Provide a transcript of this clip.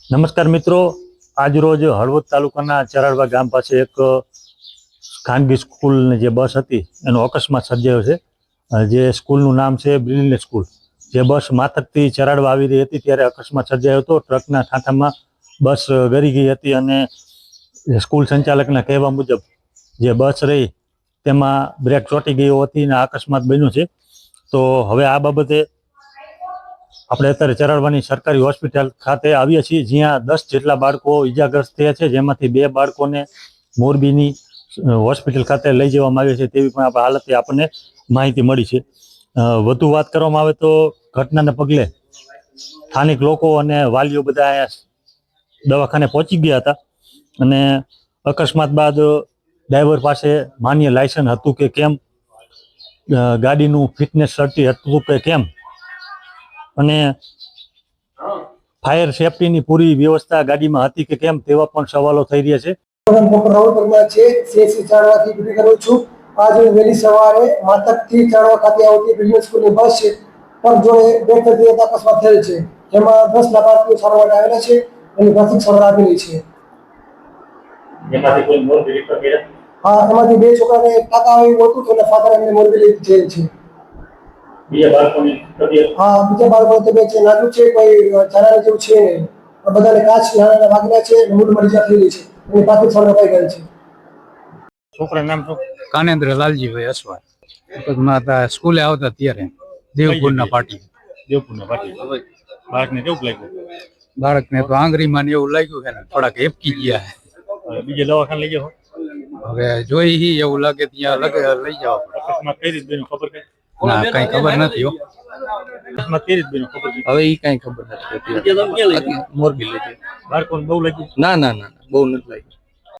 નમસ્કાર મિત્રો, આજરોજ હળવદ તાલુકાના ચરાડવા ગામ પાસે એક ખાનગી સ્કૂલની જે બસ હતી એનો અકસ્માત સર્જાયો છે। જે સ્કૂલનું નામ છે બ્રિલિયન્ટ સ્કૂલ। જે બસ માતકથી ચરાડવા આવી રહી હતી ત્યારે અકસ્માત સર્જાયો હતો। ટ્રકના ઠાંઠામાં બસ ગળી ગઈ હતી અને સ્કૂલ સંચાલકના કહેવા મુજબ જે બસ રહી તેમાં બ્રેક ચોંટી ગઈ હતી અને અકસ્માત બન્યો છે। તો હવે આ બાબતે આપણે અત્યારે ચરાડવાની સરકારી હોસ્પિટલ ખાતે આવ્યા છીએ, જ્યાં 10 જેટલા બાળકો ઈજાગ્રસ્ત થયા છે, જેમાંથી 2 બાળકોને મોરબીની હોસ્પિટલ ખાતે લઈ જવામાં આવ્યા છે તેવી પણ આપણે હાલતે આપણને માહિતી મળી છે। વધુ વાત કરવામાં આવે તો ઘટનાને પગલે સ્થાનિક લોકો અને વાલીઓ બધા અહીંયા દવાખાને પહોંચી ગયા હતા અને અકસ્માત બાદ ડ્રાઈવર પાસે માન્ય લાયસન્સ હતું કે કેમ, ગાડીનું ફિટનેસ સર્ટી હતું કે કેમ, અને ફાયર સેફટીની પૂરી વ્યવસ્થા ગાડીમાં હતી કે કેમ તેવા પણ સવાલો થઈ રહ્યા છે। રાહુલ પરમાર છે, સીએસસી ચાણવાથી ડ્યુટી કરું છું। આજે વહેલી સવારે માતકથી ચાણવા ખાતે આવતી બ્રિલિયન્ટ સ્કૂલની બસ છે પણ જોડે બ્રેક થતી અકસ્માત થયેલ છે, જેમાં 10 લાભાર્થીઓ સારવાર આવેલા છે અને પ્રાથમિક સારવાર આપેલી છે। એમાંથી કોઈ મોરબી રિફર કર્યા? હા, એમાંથી 2 છોકરાને કાકા આવ્યું હતું તો એના ફાધર એમને મોરબી લઈ જયેલ છે। બીજા બાળકોની તબિયત? હા, બીજા બાળકોની તબિયત છે, નાજુક છે, કોઈ જાણવા જેવું છે નહીં। બધાને કાચ નાના વાગેલા છે, મૂળમાં ઈજા થયેલી છે અને પ્રાથમિક સારવાર અપાઈ ગયેલ છે। છોકરાનું નામ શું? કાનેન્દ્ર લાલજીભાઈ અસવાર। સ્કૂલે આવતા ત્યારે દેવપુરના પાટી દેવપુરના પાટી। બાળકને કેવું લાગ્યું? બાળકને તો આંગળીમાં ને એવું લાગ્યું છે ને થોડાક હેપકી ગયા છે। બીજે દવાખાને લઈ જાઓ? હવે જોઈ એવું લાગે ત્યાં લઈ જવા પડે। અકસ્માત કઈ રીતે બન્યો ખબર કઈ? ના, કઈ ખબર નથી હો। અકસ્માત કઈ રીતે બન્યો ખબર? હવે ઈ કઈ ખબર નથી। મોરબી લઈ જાય। બાળકોને બહુ લાગ્યું? ના, બહુ નથી લાગ્યું।